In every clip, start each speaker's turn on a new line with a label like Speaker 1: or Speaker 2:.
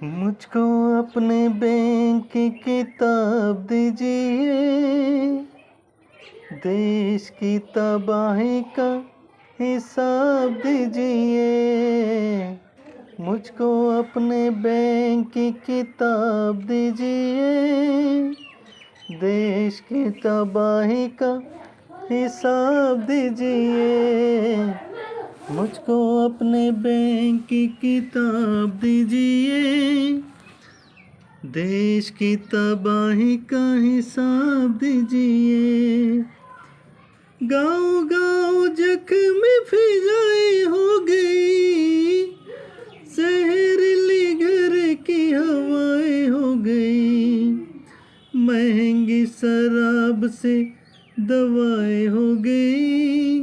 Speaker 1: मुझको अपने बैंक की किताब दीजिए, देश की तबाही का हिसाब दीजिए। मुझको अपने बैंक की किताब दीजिए, देश की तबाही का हिसाब दीजिए। मुझको अपने बैंक की किताब दीजिए, देश की तबाही का हिसाब दीजिए। गाँव गाँव जख्म फिजाई हो गई, जहरीली घर की हवाएं हो गई, महंगी शराब से दवाएं हो गई।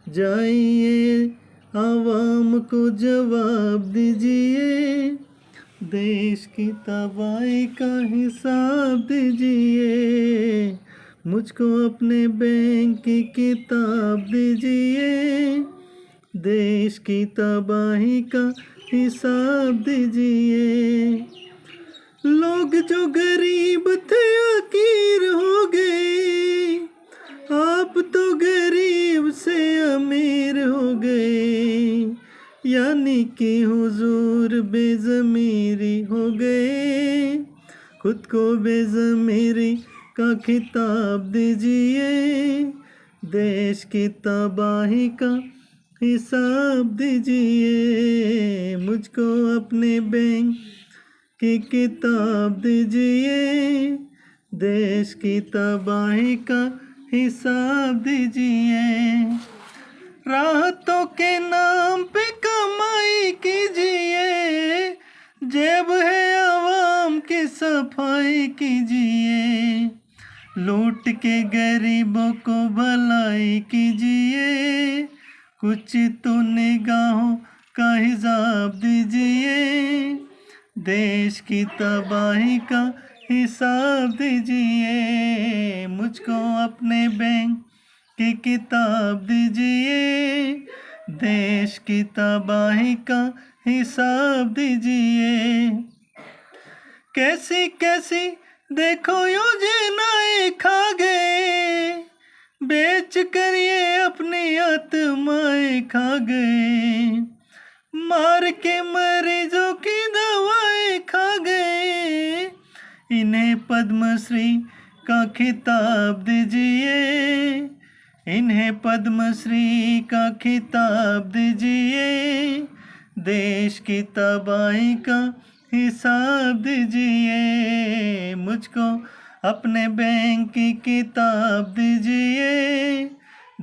Speaker 1: जाइए आवाम को जवाब दीजिए, देश की तबाही का हिसाब दीजिए। मुझको अपने बैंक की किताब दीजिए, देश की तबाही का हिसाब दीजिए। लोग जो गरीब थे अकीर हो गए, आप तो गरीब से अमीर हो गए, यानी कि हुजूर बेज़मीरी हो गए। खुद को बेज़मीरी का खिताब दीजिए, देश की तबाही का हिसाब दीजिए। मुझको अपने बैंक की किताब दीजिए, देश की तबाही का हिसाब दीजिए। राहतों के नाम पे कमाई कीजिए, जेब है आवाम की सफाई कीजिए। लूट के गरीबों को भलाई कीजिए, कुछ तो निगाहों का हिसाब दीजिए। देश की तबाही का हिसाब दीजिए। मुझको अपने बैंक की किताब दीजिए, देश की तबाही का हिसाब दीजिए। कैसी कैसी देखो योजनाएं खा गए, बेच कर ये अपनी आत्माएं खा गए, मार के मरीजों की दवाएं खा गए। इन्हें पद्मश्री का खिताब दीजिए, इन्हें पद्मश्री का खिताब दीजिए। देश की तबाही का हिसाब दीजिए। मुझको अपने बैंक की किताब दीजिए,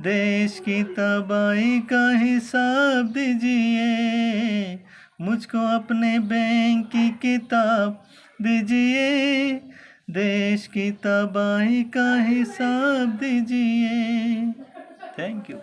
Speaker 1: देश की तबाही का हिसाब दीजिए। मुझको अपने बैंक की किताब दीजिए, देश की तबाही का हिसाब दीजिए। Thank you.